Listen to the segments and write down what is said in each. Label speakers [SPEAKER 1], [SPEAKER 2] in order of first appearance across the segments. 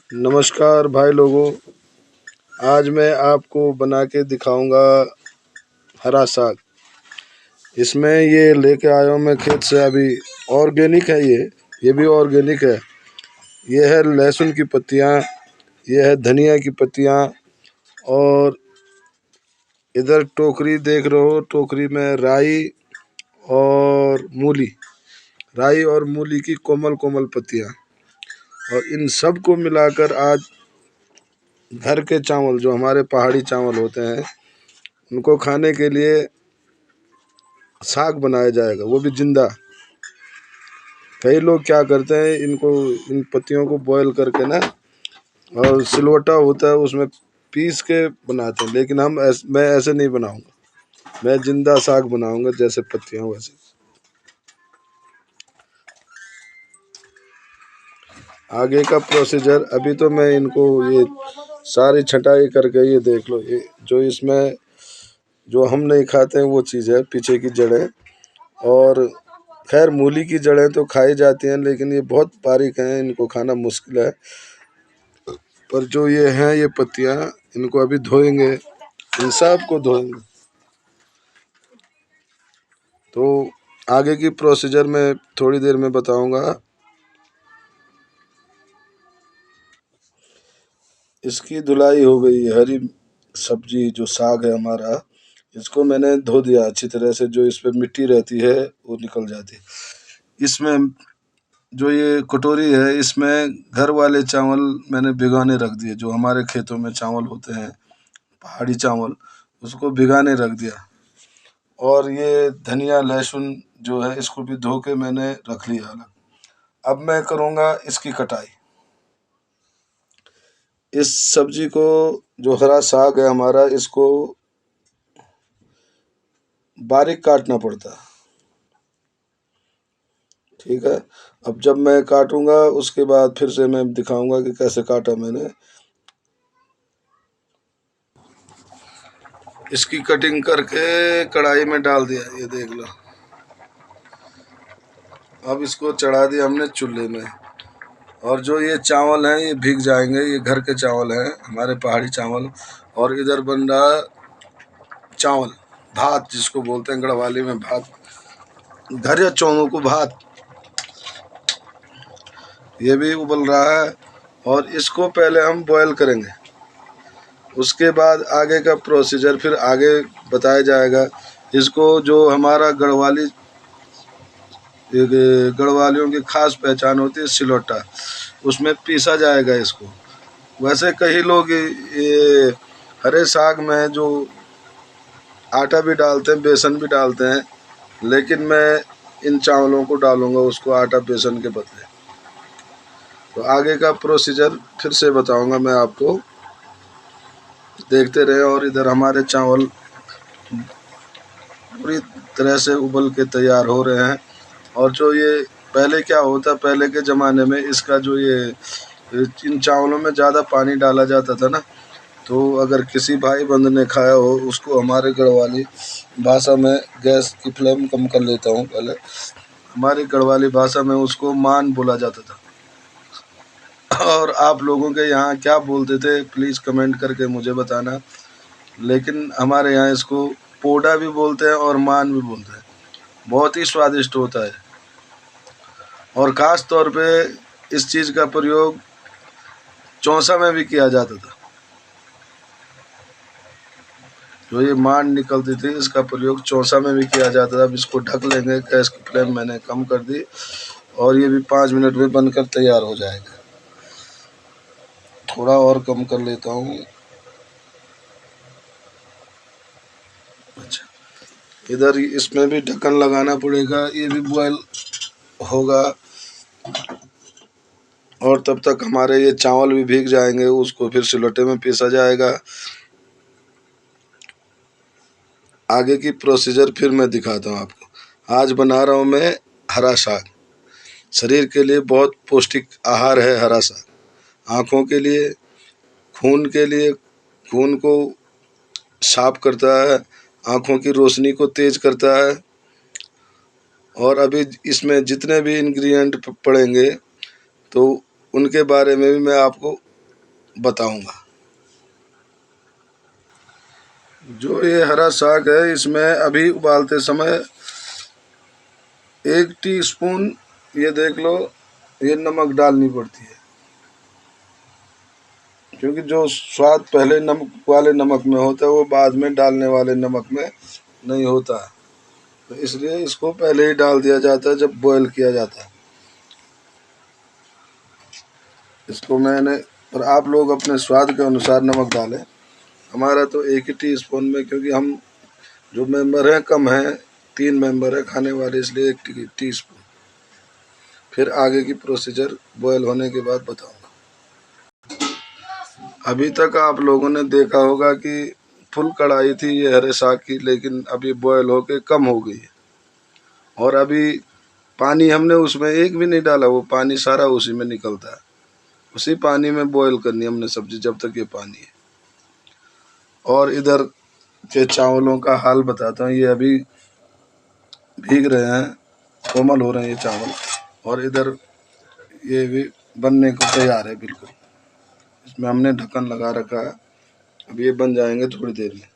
[SPEAKER 1] नमस्कार भाई लोगों। आज मैं आपको बना के दिखाऊंगा हरा साग। इसमें ये लेके आया हूँ मैं खेत से अभी। ऑर्गेनिक है ये भी ऑर्गेनिक है। ये है लहसुन की पत्तियाँ, ये है धनिया की पत्तियाँ। और इधर टोकरी देख रहे हो, टोकरी में और मूली राई और मूली की कोमल कोमल पत्तियाँ। और इन सब को मिलाकर आज घर के चावल, जो हमारे पहाड़ी चावल होते हैं, उनको खाने के लिए साग बनाया जाएगा, वो भी जिंदा। कई लोग क्या करते हैं, इन पत्तियों को बॉयल करके ना, और सिलवट्टा होता है उसमें पीस के बनाते हैं। लेकिन मैं ऐसे नहीं बनाऊंगा। मैं जिंदा साग बनाऊंगा, जैसे पत्तियां वैसे। आगे का प्रोसीजर, अभी तो मैं इनको ये सारी छटाई करके, ये देख लो, ये जो इसमें जो हम नहीं खाते हैं वो चीज़ है, पीछे की जड़ें। और खैर मूली की जड़ें तो खाई जाती हैं, लेकिन ये बहुत बारीक हैं, इनको खाना मुश्किल है। पर जो ये हैं, ये पत्तियां, इनको अभी धोएंगे, इन सब को धोएंगे। तो आगे की प्रोसीजर मैं थोड़ी देर में बताऊंगा। इसकी धुलाई हो गई। हरी सब्जी जो साग है हमारा, इसको मैंने धो दिया अच्छी तरह से। जो इस पे मिट्टी रहती है वो निकल जाती है। इसमें जो ये कटोरी है, इसमें घर वाले चावल मैंने भिगाने रख दिए। जो हमारे खेतों में चावल होते हैं, पहाड़ी चावल, उसको भिगाने रख दिया। और ये धनिया लहसुन जो है, इसको भी धो के मैंने रख लिया अलग। अब मैं करूँगा इसकी कटाई। इस सब्जी को, जो हरा साग है हमारा, इसको बारीक काटना पड़ता है। ठीक है। अब जब मैं काटूंगा, उसके बाद फिर से मैं दिखाऊंगा कि कैसे काटा मैंने। इसकी कटिंग करके कढ़ाई में डाल दिया, ये देख लो। अब इसको चढ़ा दिया हमने चूल्हे में। और जो ये चावल हैं, ये भीग जाएंगे। ये घर के चावल हैं, हमारे पहाड़ी चावल। और इधर बन रहा चावल, भात जिसको बोलते हैं गढ़वाली में भात, घर या चौंगों को भात। ये भी उबल रहा है, और इसको पहले हम बॉयल करेंगे। उसके बाद आगे का प्रोसीजर फिर आगे बताया जाएगा। इसको, जो हमारा गढ़वालियों की खास पहचान होती है, सिलौटा, उसमें पीसा जाएगा इसको। वैसे कई लोग ये हरे साग में जो आटा भी डालते हैं, बेसन भी डालते हैं, लेकिन मैं इन चावलों को डालूंगा उसको आटा बेसन के बदले। तो आगे का प्रोसीजर फिर से बताऊंगा मैं आपको, देखते रहे। और इधर हमारे चावल पूरी तरह से उबल के तैयार हो रहे हैं। और जो ये पहले क्या होता, पहले के ज़माने में इसका जो ये इन चावलों में ज़्यादा पानी डाला जाता था ना। तो अगर किसी भाई बंद ने खाया हो, उसको हमारे गढ़वाली भाषा में, गैस की फ्लेम कम कर लेता हूँ पहले, हमारी गढ़वाली भाषा में उसको मान बोला जाता था। और आप लोगों के यहाँ क्या बोलते थे, प्लीज़ कमेंट करके मुझे बताना। लेकिन हमारे यहाँ इसको पोडा भी बोलते हैं और मान भी बोलते हैं। बहुत ही स्वादिष्ट होता है। और ख़ास तौर पे इस चीज़ का प्रयोग चौसा में भी किया जाता था। जो ये मान निकलती थी, इसका प्रयोग चौसा में भी किया जाता था। अब इसको ढक लेंगे, गैस की फ्लेम मैंने कम कर दी, और ये भी 5 मिनट में बनकर तैयार हो जाएगा। थोड़ा और कम कर लेता हूँ। अच्छा, इधर इसमें भी ढक्कन लगाना पड़ेगा, ये भी बॉयल होगा। और तब तक हमारे ये चावल भी भीग जाएंगे, उसको फिर सिलौटे में पीसा जाएगा। आगे की प्रोसीजर फिर मैं दिखाता हूँ आपको। आज बना रहा हूँ मैं हरा साग। शरीर के लिए बहुत पौष्टिक आहार है हरा साग। आँखों के लिए, खून के लिए, खून को साफ करता है, आँखों की रोशनी को तेज करता है। और अभी इसमें जितने भी इंग्रेडिएंट पड़ेंगे, तो उनके बारे में भी मैं आपको बताऊंगा। जो ये हरा साग है, इसमें अभी उबालते समय 1 टीस्पून, ये देख लो, ये नमक डालनी पड़ती है, क्योंकि जो स्वाद पहले नमक वाले नमक में होता है वो बाद में डालने वाले नमक में नहीं होता, तो इसलिए इसको पहले ही डाल दिया जाता है जब बॉयल किया जाता है। इसको मैंने, और आप लोग अपने स्वाद के अनुसार नमक डालें। हमारा तो 1 ही टीस्पून में, क्योंकि हम जो मेंबर हैं कम हैं, 3 मेंबर हैं खाने वाले, इसलिए 1 टीस्पून। फिर आगे की प्रोसीजर बॉयल होने के बाद बताऊंगा। अभी तक आप लोगों ने देखा होगा कि फुल कढ़ाई थी ये हरे साग की, लेकिन अभी बॉयल होके कम हो गई है। और अभी पानी हमने उसमें एक भी नहीं डाला, वो पानी सारा उसी में निकलता है। उसी पानी में बॉयल करनी है हमने सब्जी जब तक ये पानी है। और इधर के चावलों का हाल बताता हूँ। ये अभी भीग रहे हैं, कोमल हो रहे हैं ये चावल, और इधर ये भी बनने को तैयार है बिल्कुल। इसमें हमने ढक्कन लगा रखा है, अब ये बन जाएंगे थोड़ी देर में।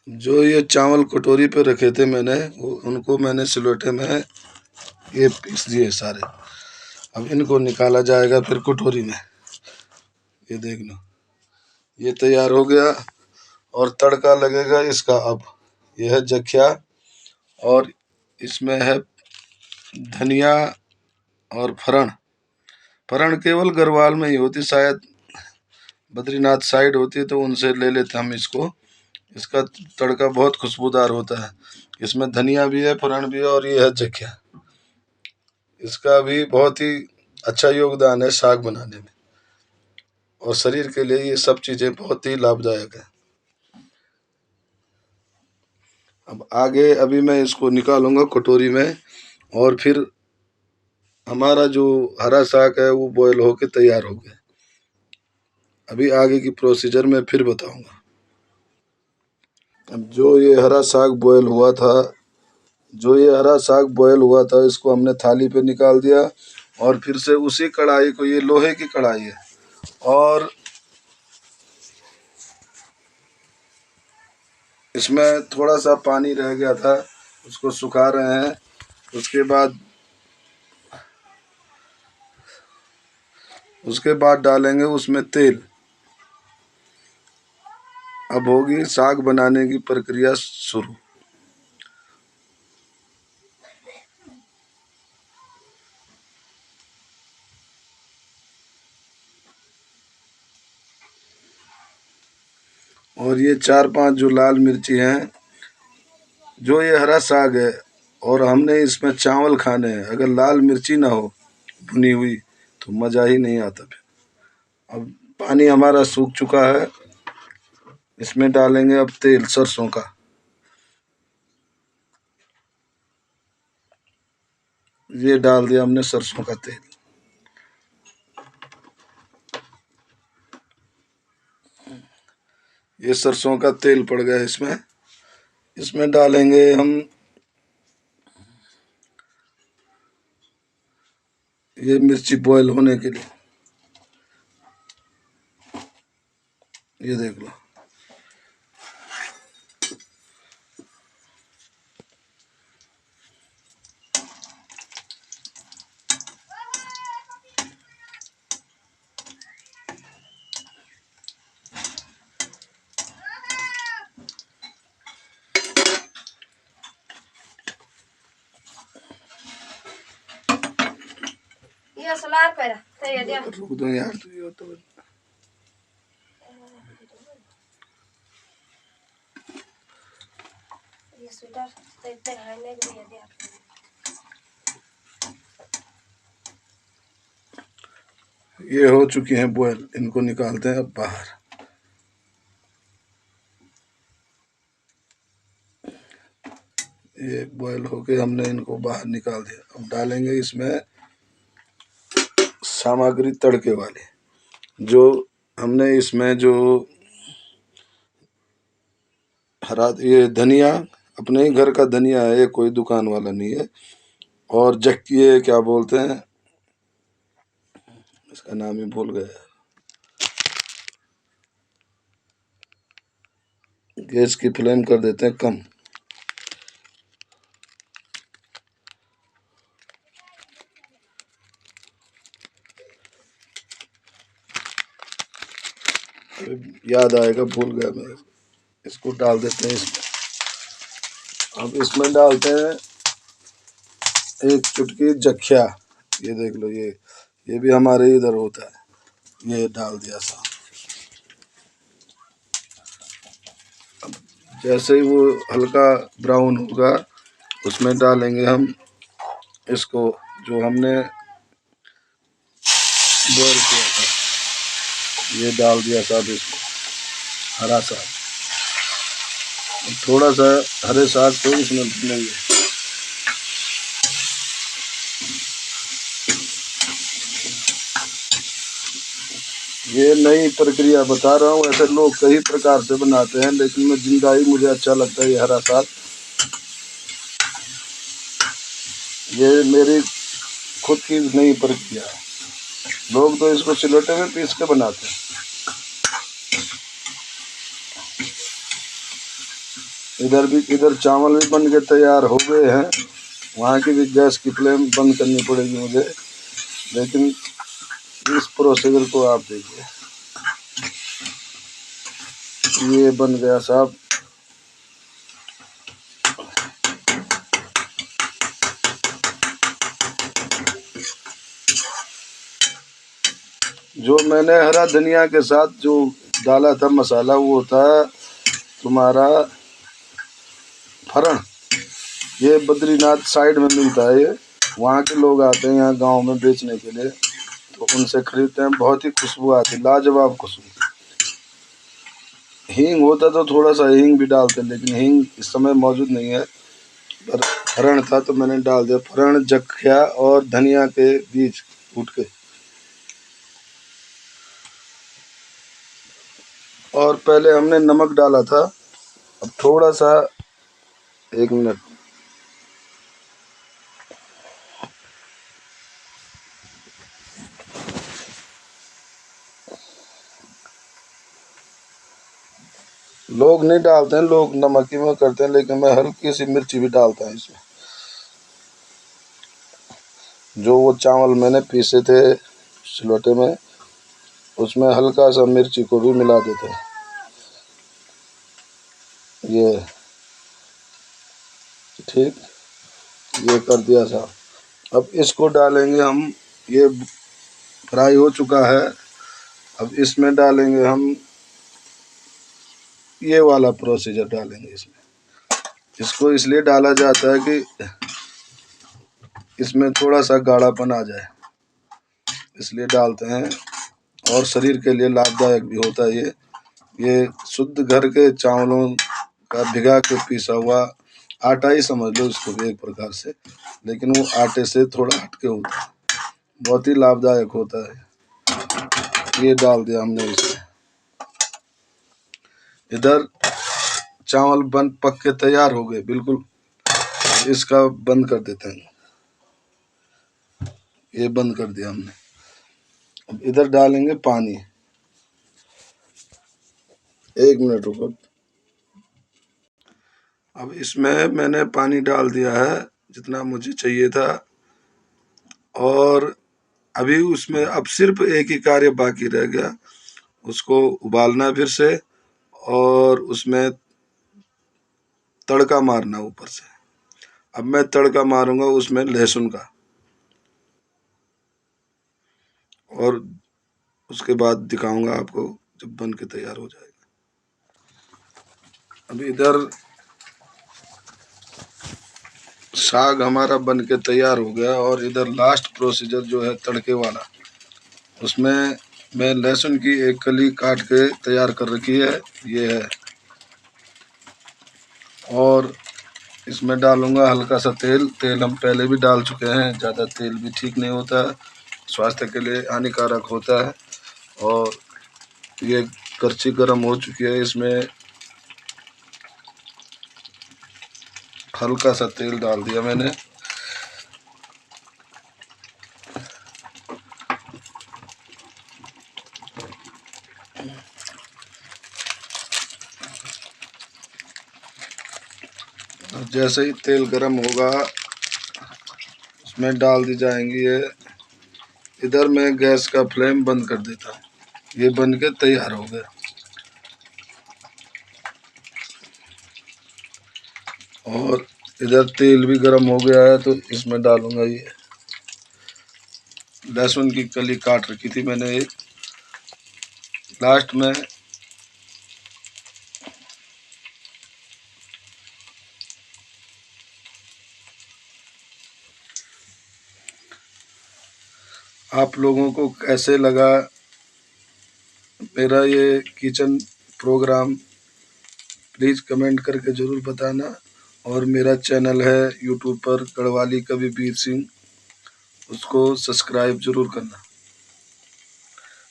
[SPEAKER 1] जो ये चावल कटोरी पे रखे थे मैंने, उनको मैंने सिलौटे में ये पीस दिए सारे। अब इनको निकाला जाएगा फिर कटोरी में। ये देख लो, ये तैयार हो गया। और तड़का लगेगा इसका। अब यह है जखिया, और इसमें है धनिया और फरण। फरण केवल गढ़वाल में ही होती, शायद बद्रीनाथ साइड होती है तो उनसे ले लेते हम इसको। इसका तड़का बहुत खुशबूदार होता है। इसमें धनिया भी है, फरण भी है, और ये है जखिया। इसका भी बहुत ही अच्छा योगदान है साग बनाने में, और शरीर के लिए ये सब चीज़ें बहुत ही लाभदायक है। अब आगे अभी मैं इसको निकालूंगा कटोरी में, और फिर हमारा जो हरा साग है वो बॉयल होके तैयार हो गया। अभी आगे की प्रोसीजर मैं फिर बताऊंगा। अब जो ये हरा साग बॉयल हुआ था, इसको हमने थाली पे निकाल दिया। और फिर से उसी कढ़ाई को, ये लोहे की कढ़ाई है, और इसमें थोड़ा सा पानी रह गया था, उसको सुखा रहे हैं। उसके बाद डालेंगे उसमें तेल। अब होगी साग बनाने की प्रक्रिया शुरू। और ये 4-5 जो लाल मिर्ची हैं, जो ये हरा साग है, और हमने इसमें चावल खाने हैं, अगर लाल मिर्ची ना हो भुनी हुई तो मज़ा ही नहीं आता फिर। अब पानी हमारा सूख चुका है, इसमें डालेंगे अब तेल सरसों का। ये डाल दिया हमने सरसों का तेल। ये सरसों का तेल पड़ गया इसमें। इसमें डालेंगे हम ये मिर्ची बॉयल होने के लिए। ये देख लो,
[SPEAKER 2] ये सलार पे रहा दिया।
[SPEAKER 1] रुक दो यार, तो ये तो
[SPEAKER 2] ये स्वेटर तो इतने हाईने के लिए दिया।
[SPEAKER 1] ये हो चुकी हैं बॉयल, इनको निकालते हैं अब बाहर। ये बॉयल होके हमने इनको बाहर निकाल दिया। अब डालेंगे इसमें सामग्री तड़के वाली। जो हमने इसमें जो हरा, ये धनिया अपने ही घर का धनिया है, ये कोई दुकान वाला नहीं है। और ये क्या बोलते हैं, इसका नाम ही भूल गया। गैस की फ्लेम कर देते हैं कम। याद आएगा, भूल गया मैं। इसको डाल देते हैं इसमें। अब इसमें डालते हैं एक चुटकी जख्या। ये देख लो, ये भी हमारे इधर होता है। ये डाल दिया सा। अब जैसे ही वो हल्का ब्राउन होगा, उसमें डालेंगे हम इसको जो हमने बॉयल किया था। ये डाल दिया साथ इसमें हरा साग। थोड़ा सा हरे साग को इसमें भूनेंगे। ये नई प्रक्रिया बता रहा हूँ, ऐसे लोग कई प्रकार से बनाते हैं, लेकिन मैं जिंदा ही मुझे अच्छा लगता है ये हरा साग। ये मेरी खुद की नई प्रक्रिया है। लोग तो इसको सिलौटे में पीस के बनाते हैं। इधर चावल भी बन के तैयार हो गए हैं। वहाँ की भी गैस की फ्लेम बंद करनी पड़ेगी मुझे, लेकिन इस प्रोसीजर को आप देखिए। ये बन गया साहब। जो मैंने हरा धनिया के साथ जो डाला था मसाला, वो होता है तुम्हारा फरण। ये बद्रीनाथ साइड में मिलता है। ये वहाँ के लोग आते हैं यहाँ गांव में बेचने के लिए, तो उनसे खरीदते हैं। बहुत ही खुशबू आती, लाजवाब खुशबू। हींग होता तो थोड़ा सा हींग भी डालते, लेकिन हींग इस समय मौजूद नहीं है। पर फरण था तो मैंने डाल दिया। फरण, जख्या और धनिया के बीज कूट के। और पहले हमने नमक डाला था। अब थोड़ा सा, 1 मिनट। लोग नहीं डालते हैं, लोग नमक ही में करते हैं, लेकिन मैं हल्की सी मिर्ची भी डालता हूँ इसमें। जो वो चावल मैंने पीसे थे सिलौटे में, उसमें हल्का सा मिर्ची को भी मिला देते हैं। ये ठीक, ये कर दिया था। अब इसको डालेंगे हम। ये फ्राई हो चुका है। अब इसमें डालेंगे हम, ये वाला प्रोसीजर डालेंगे इसमें। इसको इसलिए डाला जाता है कि इसमें थोड़ा सा गाढ़ापन आ जाए, इसलिए डालते हैं। और शरीर के लिए लाभदायक भी होता है ये शुद्ध घर के चावलों का भिगा के पीसा हुआ आटा ही समझ लो इसको भी एक प्रकार से, लेकिन वो आटे से थोड़ा हटके होता है। बहुत ही लाभदायक होता है। ये डाल दिया हमने इसमें। इधर चावल पक के तैयार हो गए बिल्कुल। इसका बंद कर देते हैं। ये बंद कर दिया हमने। अब इधर डालेंगे पानी। 1 मिनट रुको। अब इसमें मैंने पानी डाल दिया है जितना मुझे चाहिए था। और अभी उसमें अब सिर्फ एक ही कार्य बाकी रह गया, उसको उबालना फिर से, और उसमें तड़का मारना ऊपर से। अब मैं तड़का मारूंगा उसमें लहसुन का, और उसके बाद दिखाऊंगा आपको जब बन के तैयार हो जाएगा। अब इधर साग हमारा बन के तैयार हो गया। और इधर लास्ट प्रोसीजर जो है तड़के वाला, उसमें मैं लहसुन की एक कली काट के तैयार कर रखी है, ये है। और इसमें डालूंगा हल्का सा तेल। तेल हम पहले भी डाल चुके हैं। ज़्यादा तेल भी ठीक नहीं होता है, स्वास्थ्य के लिए हानिकारक होता है। और ये करछी गर्म हो चुकी है, इसमें हल्का सा तेल डाल दिया मैंने। और जैसे ही तेल गरम होगा उसमें डाल दी जाएंगी ये। इधर मैं गैस का फ्लेम बंद कर देता हूँ। ये बन के तैयार हो गया। और इधर तेल भी गरम हो गया है तो इसमें डालूंगा ये लहसुन की कली काट रखी थी मैंने एक। लास्ट में आप लोगों को कैसे लगा मेरा ये किचन प्रोग्राम, प्लीज़ कमेंट करके ज़रूर बताना। और मेरा चैनल है यूट्यूब पर गढ़वाली कवि वीर सिंह, उसको सब्सक्राइब ज़रूर करना।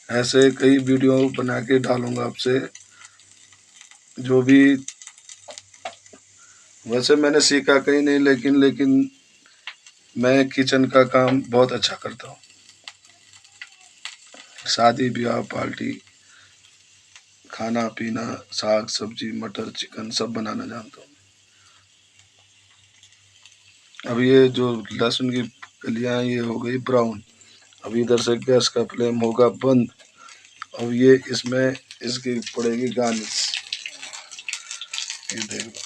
[SPEAKER 1] ऐसे कई वीडियो बना के डालूंगा आपसे। जो भी वैसे मैंने सीखा कहीं नहीं, लेकिन मैं किचन का काम बहुत अच्छा करता हूँ। शादी ब्याह पार्टी, खाना पीना, साग सब्जी, मटर चिकन सब बनाना जानता हूँ। अब ये जो लहसुन की कलियां ये हो गई ब्राउन। अब इधर से गैस का फ्लेम होगा बंद। अब ये इसमें इसकी पड़ेगी गार्निश। ये देखो,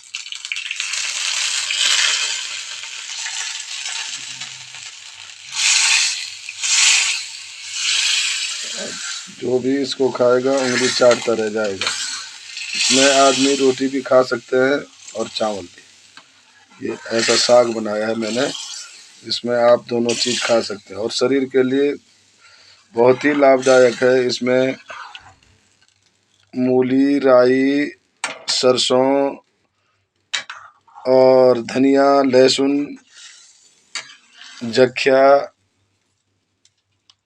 [SPEAKER 1] जो भी इसको खाएगा उंगली चाटता रह जाएगा। इसमें आदमी रोटी भी खा सकते हैं और चावल भी। ये ऐसा साग बनाया है मैंने, इसमें आप दोनों चीज़ खा सकते हैं और शरीर के लिए बहुत ही लाभदायक है। इसमें मूली, राई, सरसों और धनिया, लहसुन, जख्या,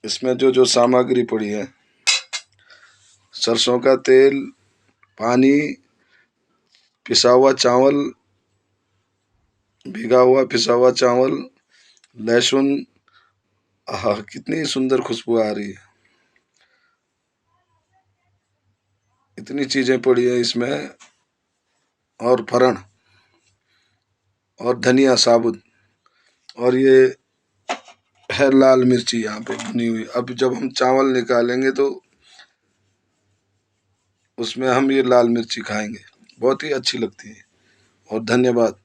[SPEAKER 1] इसमें जो जो सामग्री पड़ी है, सरसों का तेल, पानी, पिसा हुआ चावल, भिगा हुआ पिसा हुआ चावल, लहसुन। आहा, कितनी सुंदर खुशबू आ रही है। इतनी चीजें पड़ी है इसमें। और फरण और धनिया साबुत। और ये है लाल मिर्ची यहाँ पे भुनी हुई। अब जब हम चावल निकालेंगे तो उसमें हम ये लाल मिर्ची खाएंगे, बहुत ही अच्छी लगती है। और धन्यवाद।